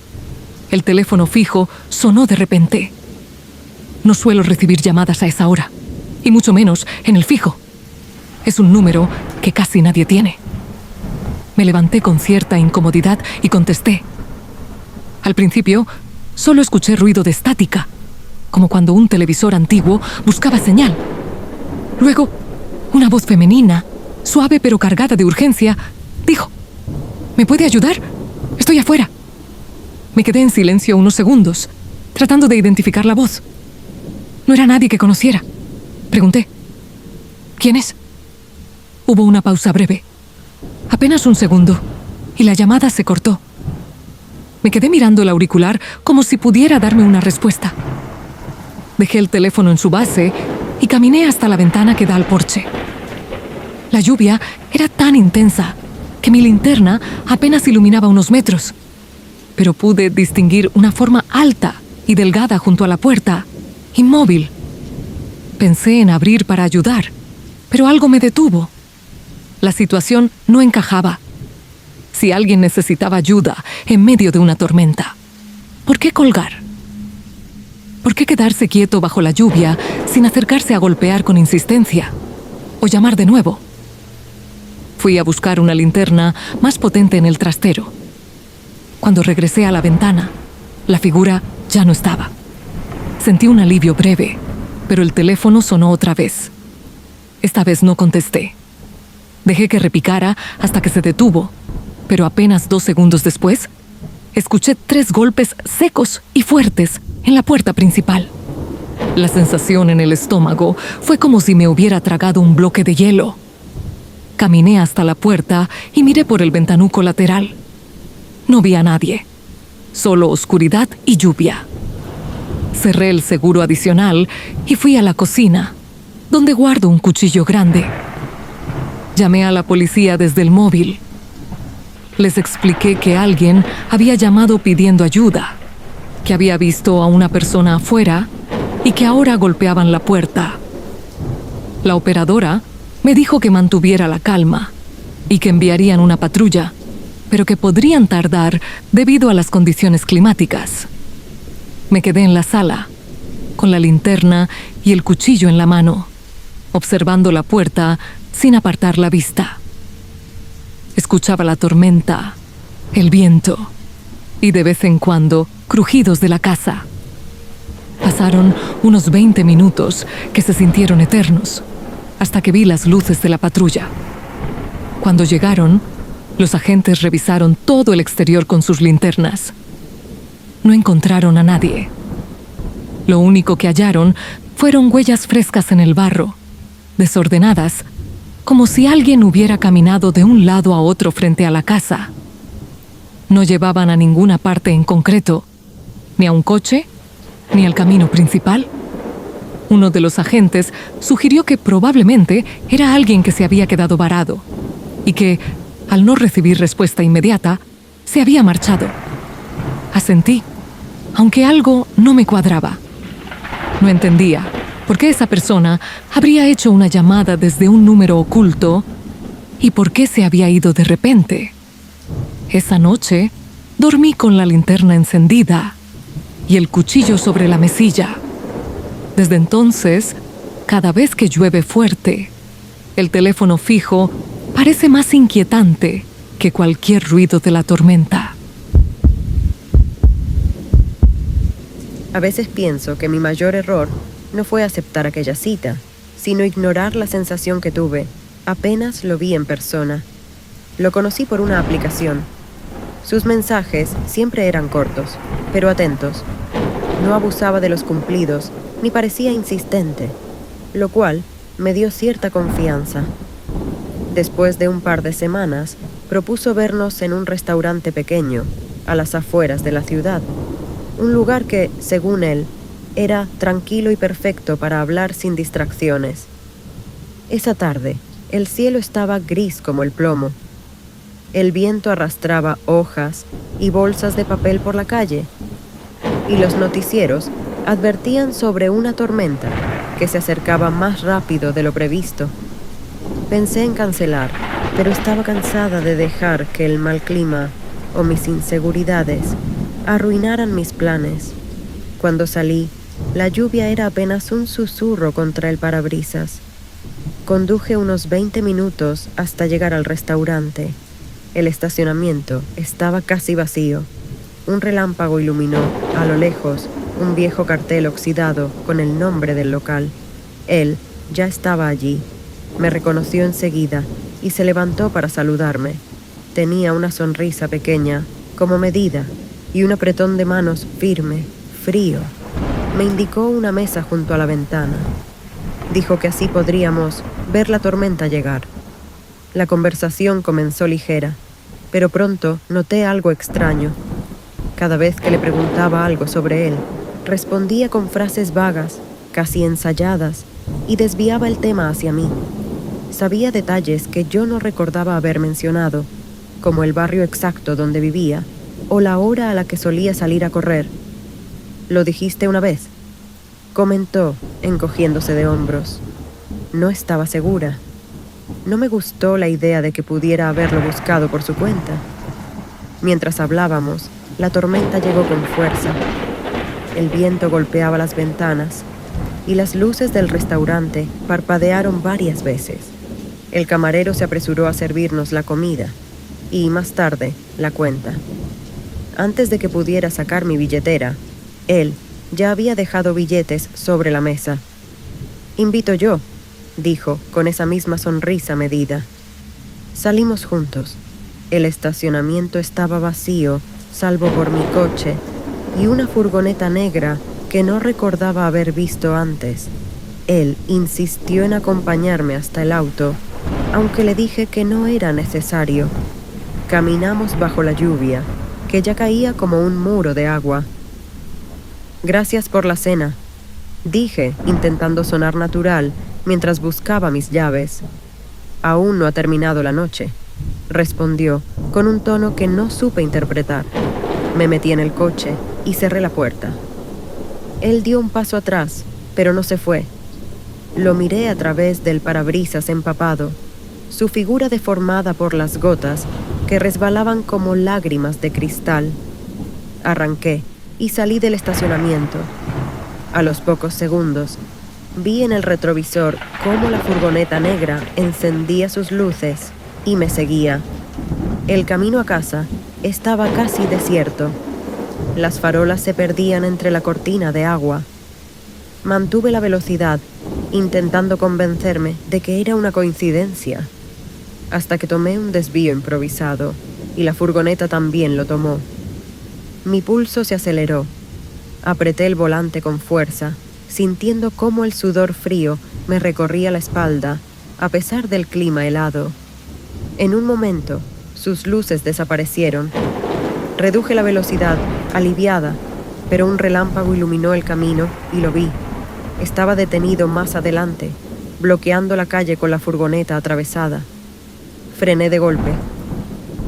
el teléfono fijo sonó de repente. No suelo recibir llamadas a esa hora, y mucho menos en el fijo. Es un número que casi nadie tiene. Me levanté con cierta incomodidad y contesté. Al principio, solo escuché ruido de estática, como cuando un televisor antiguo buscaba señal. Luego, una voz femenina, suave pero cargada de urgencia, dijo: ¿Me puede ayudar? Estoy afuera. Me quedé en silencio unos segundos, tratando de identificar la voz. No era nadie que conociera. Pregunté: ¿quién es? Hubo una pausa breve, apenas un segundo, y la llamada se cortó. Me quedé mirando el auricular como si pudiera darme una respuesta. Dejé el teléfono en su base y caminé hasta la ventana que da al porche. La lluvia era tan intensa que mi linterna apenas iluminaba unos metros, pero pude distinguir una forma alta y delgada junto a la puerta, inmóvil. Pensé en abrir para ayudar, pero algo me detuvo. La situación no encajaba. Si alguien necesitaba ayuda en medio de una tormenta, ¿por qué colgar? ¿Por qué quedarse quieto bajo la lluvia sin acercarse a golpear con insistencia? ¿O llamar de nuevo? Fui a buscar una linterna más potente en el trastero. Cuando regresé a la ventana, la figura ya no estaba. Sentí un alivio breve, pero el teléfono sonó otra vez. Esta vez no contesté. Dejé que repicara hasta que se detuvo, pero apenas 2 segundos después, escuché 3 golpes secos y fuertes en la puerta principal. La sensación en el estómago fue como si me hubiera tragado un bloque de hielo. Caminé hasta la puerta y miré por el ventanuco lateral. No vi a nadie, solo oscuridad y lluvia. Cerré el seguro adicional y fui a la cocina, donde guardo un cuchillo grande. Llamé a la policía desde el móvil. Les expliqué que alguien había llamado pidiendo ayuda, que había visto a una persona afuera y que ahora golpeaban la puerta. La operadora me dijo que mantuviera la calma y que enviarían una patrulla, pero que podrían tardar debido a las condiciones climáticas. Me quedé en la sala, con la linterna y el cuchillo en la mano, observando la puerta sin apartar la vista. Escuchaba la tormenta, el viento y de vez en cuando crujidos de la casa. Pasaron unos 20 minutos que se sintieron eternos, hasta que vi las luces de la patrulla. Cuando llegaron, los agentes revisaron todo el exterior con sus linternas. No encontraron a nadie. Lo único que hallaron fueron huellas frescas en el barro, desordenadas, como si alguien hubiera caminado de un lado a otro frente a la casa. No llevaban a ninguna parte en concreto, ni a un coche, ni al camino principal. Uno de los agentes sugirió que probablemente era alguien que se había quedado varado y que, al no recibir respuesta inmediata, se había marchado. Asentí, aunque algo no me cuadraba. No entendía por qué esa persona habría hecho una llamada desde un número oculto y por qué se había ido de repente. Esa noche, dormí con la linterna encendida y el cuchillo sobre la mesilla. Desde entonces, cada vez que llueve fuerte, el teléfono fijo parece más inquietante que cualquier ruido de la tormenta. A veces pienso que mi mayor error no fue aceptar aquella cita, sino ignorar la sensación que tuve apenas lo vi en persona. Lo conocí por una aplicación. Sus mensajes siempre eran cortos, pero atentos. No abusaba de los cumplidos, ni parecía insistente, lo cual me dio cierta confianza. Después de un par de semanas, propuso vernos en un restaurante pequeño, a las afueras de la ciudad. Un lugar que, según él, era tranquilo y perfecto para hablar sin distracciones. Esa tarde, el cielo estaba gris como el plomo. El viento arrastraba hojas y bolsas de papel por la calle, y los noticieros advertían sobre una tormenta que se acercaba más rápido de lo previsto. Pensé en cancelar, pero estaba cansada de dejar que el mal clima o mis inseguridades arruinaran mis planes. Cuando salí, la lluvia era apenas un susurro contra el parabrisas. Conduje unos 20 minutos hasta llegar al restaurante. El estacionamiento estaba casi vacío. Un relámpago iluminó, a lo lejos, un viejo cartel oxidado con el nombre del local. Él ya estaba allí. Me reconoció enseguida y se levantó para saludarme. Tenía una sonrisa pequeña, como medida, y un apretón de manos firme, frío. Me indicó una mesa junto a la ventana. Dijo que así podríamos ver la tormenta llegar. La conversación comenzó ligera, pero pronto noté algo extraño. Cada vez que le preguntaba algo sobre él, respondía con frases vagas, casi ensayadas, y desviaba el tema hacia mí. Sabía detalles que yo no recordaba haber mencionado, como el barrio exacto donde vivía o la hora a la que solía salir a correr. «¿Lo dijiste una vez?», comentó, encogiéndose de hombros. No estaba segura. No me gustó la idea de que pudiera haberlo buscado por su cuenta. Mientras hablábamos, la tormenta llegó con fuerza. El viento golpeaba las ventanas y las luces del restaurante parpadearon varias veces. El camarero se apresuró a servirnos la comida y, más tarde, la cuenta. Antes de que pudiera sacar mi billetera, él ya había dejado billetes sobre la mesa. «Invito yo», dijo con esa misma sonrisa medida. Salimos juntos. El estacionamiento estaba vacío, salvo por mi coche y una furgoneta negra que no recordaba haber visto antes. Él insistió en acompañarme hasta el auto, aunque le dije que no era necesario. Caminamos bajo la lluvia, que ya caía como un muro de agua. «Gracias por la cena», dije, intentando sonar natural mientras buscaba mis llaves. «Aún no ha terminado la noche», respondió con un tono que no supe interpretar. Me metí en el coche y cerré la puerta. Él dio un paso atrás, pero no se fue. Lo miré a través del parabrisas empapado, su figura deformada por las gotas que resbalaban como lágrimas de cristal. Arranqué y salí del estacionamiento. A los pocos segundos, vi en el retrovisor cómo la furgoneta negra encendía sus luces y me seguía. El camino a casa estaba casi desierto. Las farolas se perdían entre la cortina de agua. Mantuve la velocidad, intentando convencerme de que era una coincidencia, hasta que tomé un desvío improvisado y la furgoneta también lo tomó. Mi pulso se aceleró. Apreté el volante con fuerza, sintiendo cómo el sudor frío me recorría la espalda, a pesar del clima helado. En un momento, sus luces desaparecieron. Reduje la velocidad, aliviada, pero un relámpago iluminó el camino y lo vi. Estaba detenido más adelante, bloqueando la calle con la furgoneta atravesada. Frené de golpe.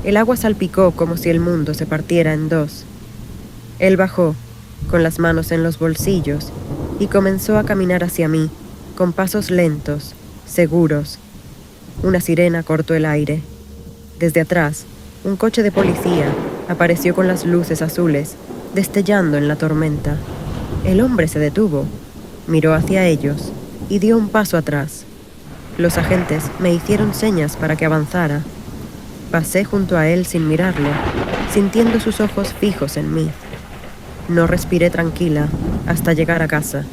El agua salpicó como si el mundo se partiera en dos. Él bajó, con las manos en los bolsillos, y comenzó a caminar hacia mí, con pasos lentos, seguros. Una sirena cortó el aire. Desde atrás, un coche de policía apareció con las luces azules, destellando en la tormenta. El hombre se detuvo, miró hacia ellos y dio un paso atrás. Los agentes me hicieron señas para que avanzara. Pasé junto a él sin mirarlo, sintiendo sus ojos fijos en mí. No respiré tranquila hasta llegar a casa.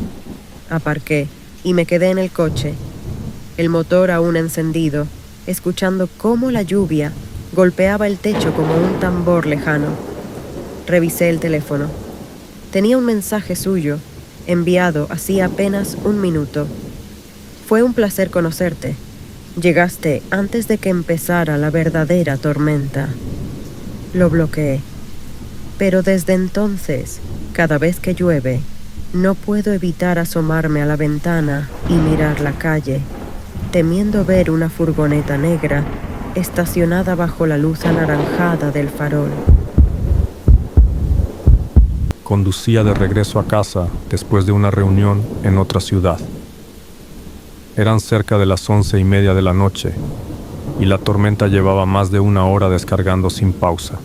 Aparqué y me quedé en el coche, el motor aún encendido, escuchando cómo la lluvia golpeaba el techo como un tambor lejano. Revisé el teléfono. Tenía un mensaje suyo, enviado hacía apenas 1 minuto. «Fue un placer conocerte. Llegaste antes de que empezara la verdadera tormenta». Lo bloqueé. Pero desde entonces, cada vez que llueve, no puedo evitar asomarme a la ventana y mirar la calle, temiendo ver una furgoneta negra estacionada bajo la luz anaranjada del farol. Conducía de regreso a casa después de una reunión en otra ciudad. Eran cerca de las 11:30 de la noche y la tormenta llevaba más de 1 hora descargando sin pausa.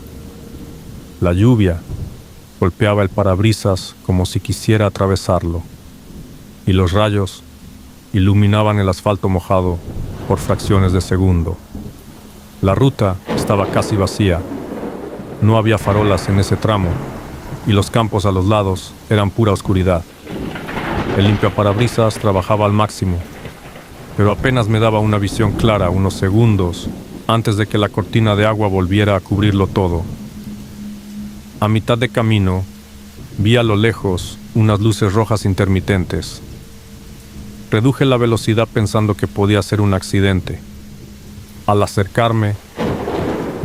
La lluvia golpeaba el parabrisas como si quisiera atravesarlo, y los rayos iluminaban el asfalto mojado por fracciones de segundo. La ruta estaba casi vacía. No había farolas en ese tramo, y los campos a los lados eran pura oscuridad. El limpiaparabrisas trabajaba al máximo, pero apenas me daba una visión clara unos segundos antes de que la cortina de agua volviera a cubrirlo todo. A mitad de camino, vi a lo lejos unas luces rojas intermitentes. Reduje la velocidad pensando que podía ser un accidente. Al acercarme,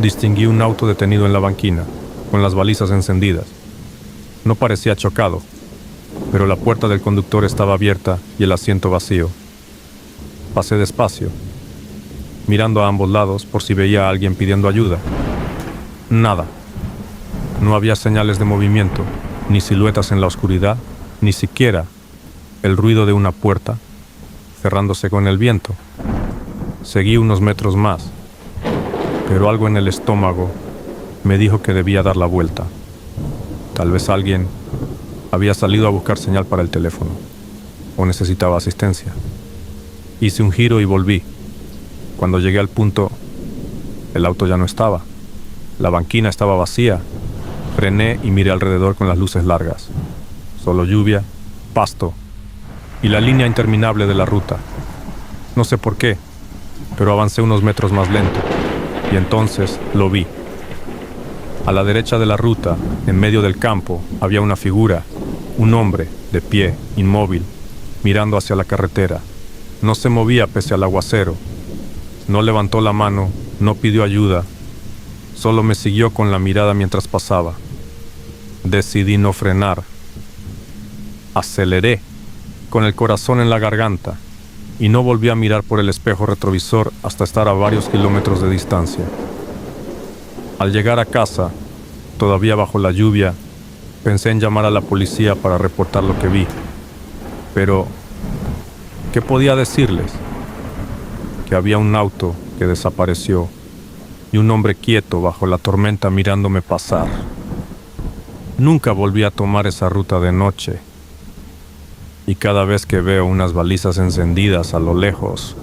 distinguí un auto detenido en la banquina, con las balizas encendidas. No parecía chocado, pero la puerta del conductor estaba abierta y el asiento vacío. Pasé despacio, mirando a ambos lados por si veía a alguien pidiendo ayuda. Nada. No había señales de movimiento, ni siluetas en la oscuridad, ni siquiera el ruido de una puerta cerrándose con el viento. Seguí unos metros más, pero algo en el estómago me dijo que debía dar la vuelta. Tal vez alguien había salido a buscar señal para el teléfono o necesitaba asistencia. Hice un giro y volví. Cuando llegué al punto, el auto ya no estaba. La banquina estaba vacía. Frené y miré alrededor con las luces largas. Solo lluvia, pasto y la línea interminable de la ruta. No sé por qué, pero avancé unos metros más lento y entonces lo vi. A la derecha de la ruta, en medio del campo, había una figura, un hombre, de pie, inmóvil, mirando hacia la carretera. No se movía pese al aguacero. No levantó la mano, no pidió ayuda. Solo me siguió con la mirada mientras pasaba. Decidí no frenar. Aceleré, con el corazón en la garganta, y no volví a mirar por el espejo retrovisor hasta estar a varios kilómetros de distancia. Al llegar a casa, todavía bajo la lluvia, pensé en llamar a la policía para reportar lo que vi. Pero, ¿qué podía decirles? Que había un auto que desapareció y un hombre quieto bajo la tormenta mirándome pasar. Nunca volví a tomar esa ruta de noche. Y cada vez que veo unas balizas encendidas a lo lejos,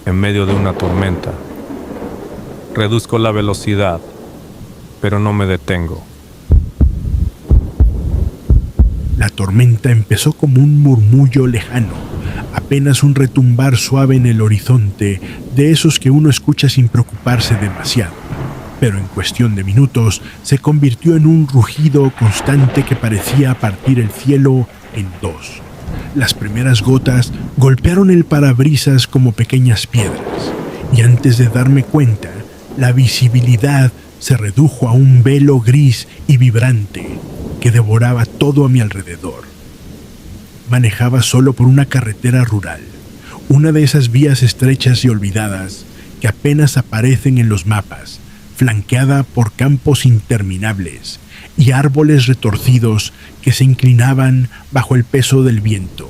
en medio de una tormenta, reduzco la velocidad, pero no me detengo. La tormenta empezó como un murmullo lejano, apenas un retumbar suave en el horizonte, de esos que uno escucha sin preocuparse demasiado. Pero en cuestión de minutos se convirtió en un rugido constante que parecía partir el cielo en dos. Las primeras gotas golpearon el parabrisas como pequeñas piedras, y antes de darme cuenta, la visibilidad se redujo a un velo gris y vibrante que devoraba todo a mi alrededor. Manejaba solo por una carretera rural, una de esas vías estrechas y olvidadas que apenas aparecen en los mapas, flanqueada por campos interminables y árboles retorcidos que se inclinaban bajo el peso del viento.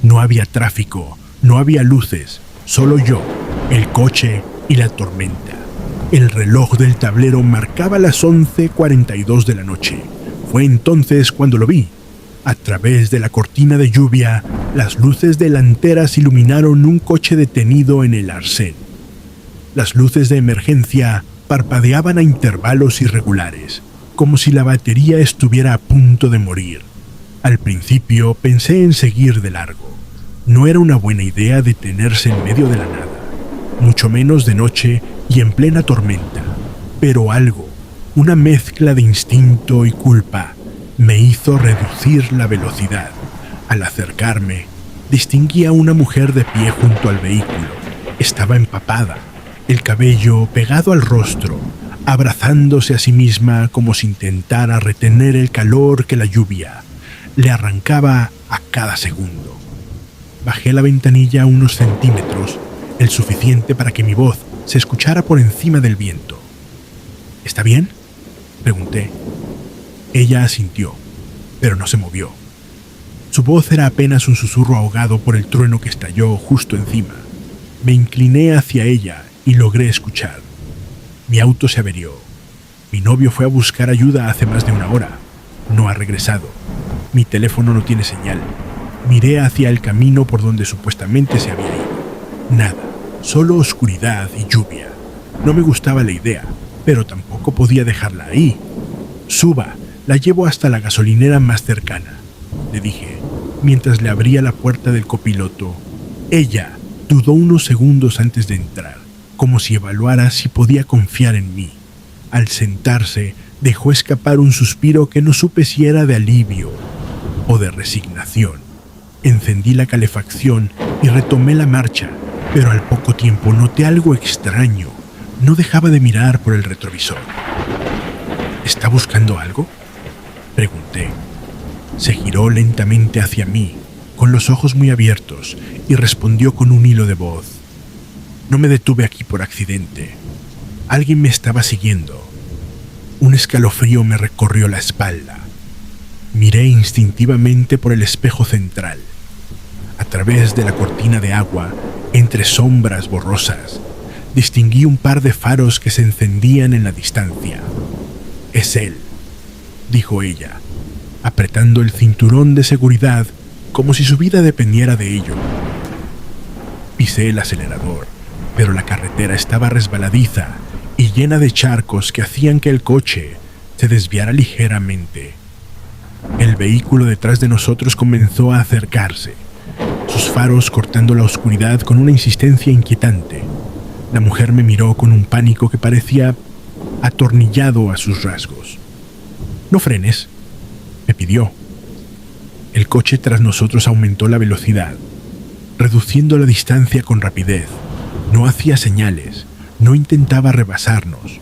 No había tráfico, no había luces, solo yo, el coche y la tormenta. El reloj del tablero marcaba las 11:42 de la noche. Fue entonces cuando lo vi. A través de la cortina de lluvia, las luces delanteras iluminaron un coche detenido en el arcén. Las luces de emergencia parpadeaban a intervalos irregulares, como si la batería estuviera a punto de morir. Al principio pensé en seguir de largo. No era una buena idea detenerse en medio de la nada, mucho menos de noche y en plena tormenta. Pero algo, una mezcla de instinto y culpa, me hizo reducir la velocidad. Al acercarme, distinguí a una mujer de pie junto al vehículo. Estaba empapada, el cabello pegado al rostro, abrazándose a sí misma como si intentara retener el calor que la lluvia le arrancaba a cada segundo. Bajé la ventanilla unos centímetros, el suficiente para que mi voz se escuchara por encima del viento. ¿Está bien?, pregunté. Ella asintió, pero no se movió. Su voz era apenas un susurro ahogado por el trueno que estalló justo encima. Me incliné hacia ella y logré escuchar. Mi auto se averió. Mi novio fue a buscar ayuda hace más de una hora. No ha regresado. Mi teléfono no tiene señal. Miré hacia el camino por donde supuestamente se había ido. Nada, solo oscuridad y lluvia. No me gustaba la idea, pero tampoco podía dejarla ahí. Suba, la llevo hasta la gasolinera más cercana, le dije, mientras le abría la puerta del copiloto. Ella dudó unos segundos antes de entrar, como si evaluara si podía confiar en mí. Al sentarse, dejó escapar un suspiro que no supe si era de alivio o de resignación. Encendí la calefacción y retomé la marcha, pero al poco tiempo noté algo extraño. No dejaba de mirar por el retrovisor. ¿Está buscando algo?, pregunté. Se giró lentamente hacia mí, con los ojos muy abiertos, y respondió con un hilo de voz. No me detuve aquí por accidente. Alguien me estaba siguiendo. Un escalofrío me recorrió la espalda. Miré instintivamente por el espejo central. A través de la cortina de agua, Entre sombras borrosas, distinguí un par de faros que se encendían en la distancia. «Es él», dijo ella, apretando el cinturón de seguridad como si su vida dependiera de ello. Pisé el acelerador, pero la carretera estaba resbaladiza y llena de charcos que hacían que el coche se desviara ligeramente. El vehículo detrás de nosotros comenzó a acercarse, sus faros cortando la oscuridad con una insistencia inquietante. La mujer me miró con un pánico que parecía atornillado a sus rasgos. «No frenes», me pidió. El coche tras nosotros aumentó la velocidad, reduciendo la distancia con rapidez. No hacía señales, no intentaba rebasarnos,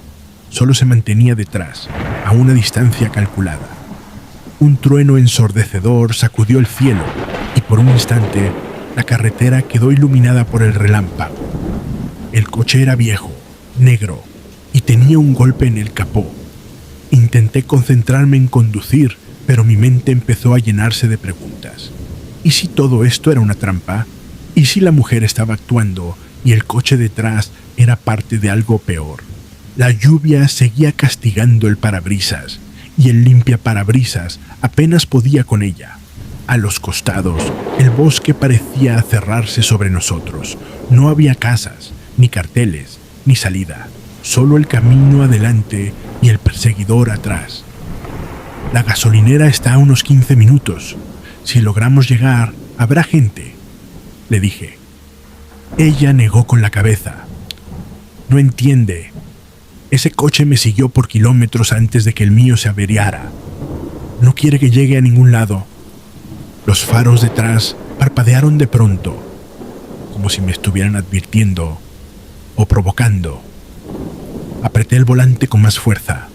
solo se mantenía detrás, a una distancia calculada. Un trueno ensordecedor sacudió el cielo y por un instante la carretera quedó iluminada por el relámpago. El coche era viejo, negro y tenía un golpe en el capó. Intenté concentrarme en conducir, pero mi mente empezó a llenarse de preguntas. ¿Y si todo esto era una trampa? ¿Y si la mujer estaba actuando y el coche detrás era parte de algo peor? La lluvia seguía castigando el parabrisas y el limpiaparabrisas apenas podía con ella. A los costados, el bosque parecía cerrarse sobre nosotros. No había casas, ni carteles, ni salida. Solo el camino adelante y el perseguidor atrás. La gasolinera está a unos 15 minutos. Si logramos llegar, habrá gente, le dije. Ella negó con la cabeza. No entiende. Ese coche me siguió por kilómetros antes de que el mío se averiara. No quiere que llegue a ningún lado. Los faros detrás parpadearon de pronto, como si me estuvieran advirtiendo o provocando. Apreté el volante con más fuerza.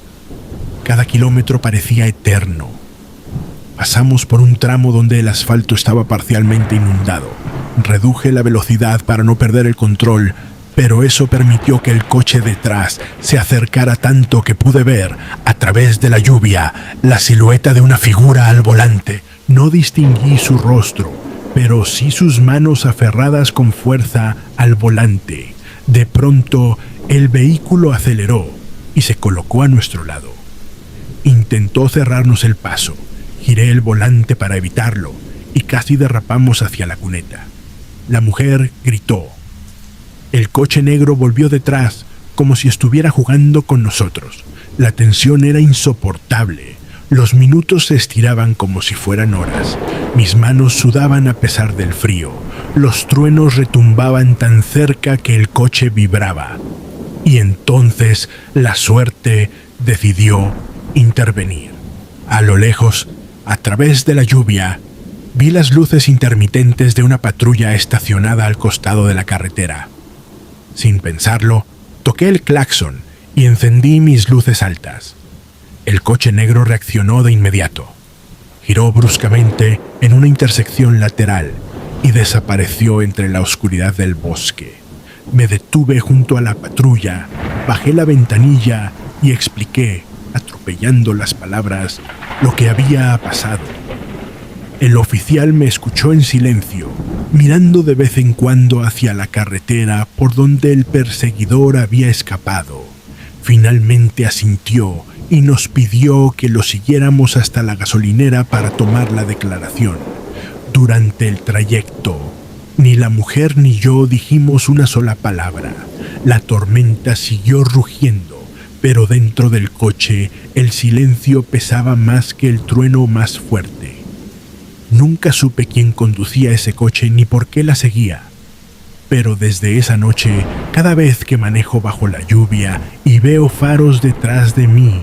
Cada kilómetro parecía eterno. Pasamos por un tramo donde el asfalto estaba parcialmente inundado. Reduje la velocidad para no perder el control, pero eso permitió que el coche detrás se acercara tanto que pude ver, a través de la lluvia, la silueta de una figura al volante. No distinguí su rostro, pero sí sus manos aferradas con fuerza al volante. De pronto, el vehículo aceleró y se colocó a nuestro lado. Intentó cerrarnos el paso. Giré el volante para evitarlo y casi derrapamos hacia la cuneta. La mujer gritó. El coche negro volvió detrás como si estuviera jugando con nosotros. La tensión era insoportable. Los minutos se estiraban como si fueran horas. Mis manos sudaban a pesar del frío. Los truenos retumbaban tan cerca que el coche vibraba. Y entonces la suerte decidió intervenir. A lo lejos, a través de la lluvia, vi las luces intermitentes de una patrulla estacionada al costado de la carretera. Sin pensarlo, toqué el claxon y encendí mis luces altas. El coche negro reaccionó de inmediato. Giró bruscamente en una intersección lateral y desapareció entre la oscuridad del bosque. Me detuve junto a la patrulla, bajé la ventanilla y expliqué, atropellando las palabras, lo que había pasado. El oficial me escuchó en silencio, mirando de vez en cuando hacia la carretera por donde el perseguidor había escapado. Finalmente asintió y nos pidió que lo siguiéramos hasta la gasolinera para tomar la declaración. Durante el trayecto, ni la mujer ni yo dijimos una sola palabra. La tormenta siguió rugiendo, pero dentro del coche el silencio pesaba más que el trueno más fuerte. Nunca supe quién conducía ese coche ni por qué la seguía. Pero desde esa noche, cada vez que manejo bajo la lluvia y veo faros detrás de mí,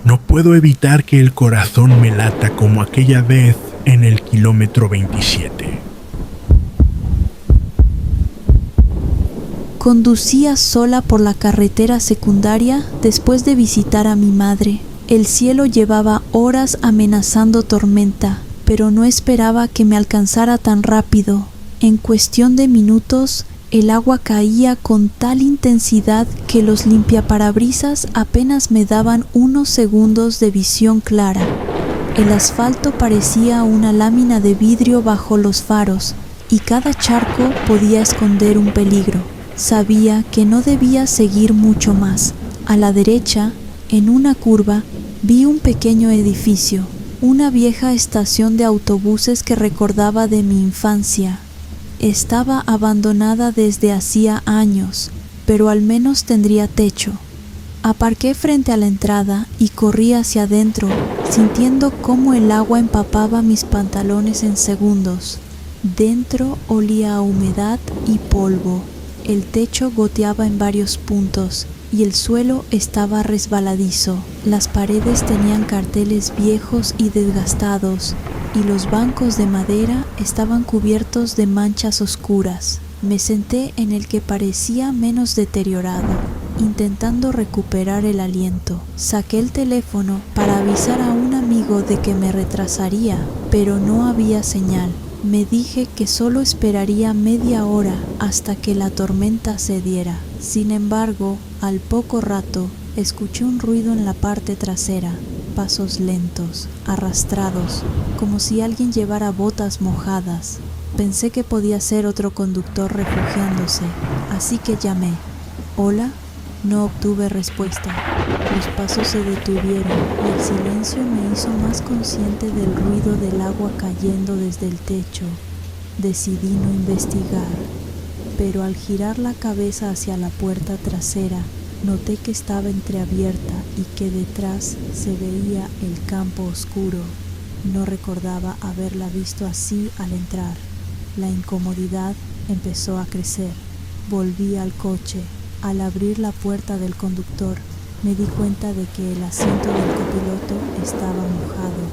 no puedo evitar que el corazón me lata como aquella vez en el kilómetro 27. Conducía sola por la carretera secundaria después de visitar a mi madre. El cielo llevaba horas amenazando tormenta, pero no esperaba que me alcanzara tan rápido. En cuestión de minutos, el agua caía con tal intensidad que los limpiaparabrisas apenas me daban unos segundos de visión clara. El asfalto parecía una lámina de vidrio bajo los faros, y cada charco podía esconder un peligro. Sabía que no debía seguir mucho más. A la derecha, en una curva, vi un pequeño edificio, una vieja estación de autobuses que recordaba de mi infancia. Estaba abandonada desde hacía años, pero al menos tendría techo. Aparqué frente a la entrada y corrí hacia adentro, sintiendo cómo el agua empapaba mis pantalones en segundos. Dentro olía a humedad y polvo. El techo goteaba en varios puntos y el suelo estaba resbaladizo. Las paredes tenían carteles viejos y desgastados y los bancos de madera estaban cubiertos de manchas oscuras. Me senté en el que parecía menos deteriorado, intentando recuperar el aliento. Saqué el teléfono para avisar a un amigo de que me retrasaría, pero no había señal. Me dije que solo esperaría media hora hasta que la tormenta cediera. Sin embargo, al poco rato, escuché un ruido en la parte trasera, pasos lentos, arrastrados, como si alguien llevara botas mojadas. Pensé que podía ser otro conductor refugiándose, así que llamé. ¿Hola? No obtuve respuesta. Los pasos se detuvieron y el silencio me hizo más consciente del ruido del agua cayendo desde el techo. Decidí no investigar, pero al girar la cabeza hacia la puerta trasera, noté que estaba entreabierta y que detrás se veía el campo oscuro. No recordaba haberla visto así al entrar. La incomodidad empezó a crecer. Volví al coche. Al abrir la puerta del conductor, me di cuenta de que el asiento del copiloto estaba mojado.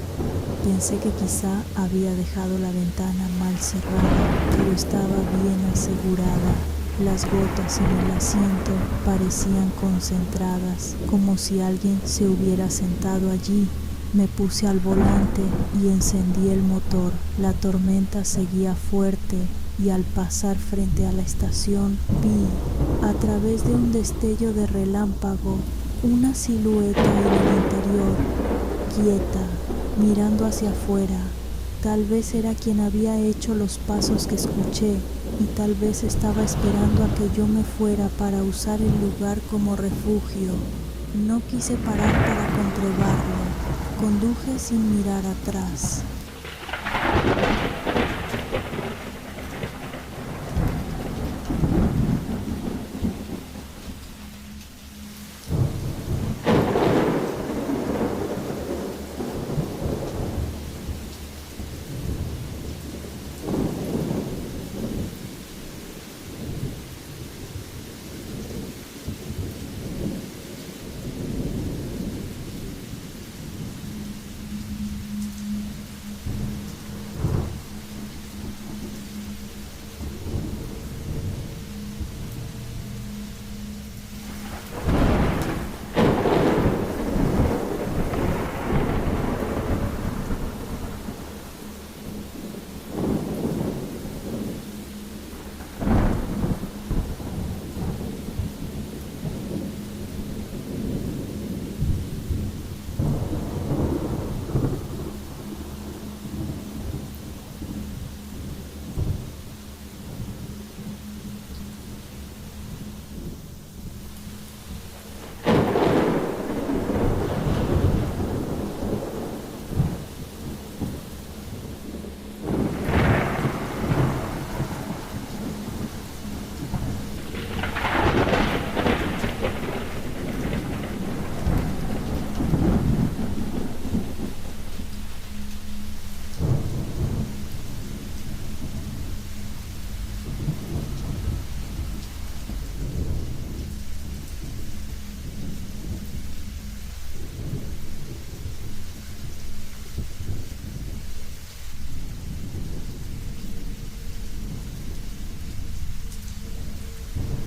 Pensé que quizá había dejado la ventana mal cerrada, pero estaba bien asegurada. Las gotas en el asiento parecían concentradas, como si alguien se hubiera sentado allí. Me puse al volante y encendí el motor. La tormenta seguía fuerte y al pasar frente a la estación vi, a través de un destello de relámpago, una silueta en el interior, quieta, mirando hacia afuera. Tal vez era quien había hecho los pasos que escuché y tal vez estaba esperando a que yo me fuera para usar el lugar como refugio. No quise parar para comprobarlo. Conduje sin mirar atrás.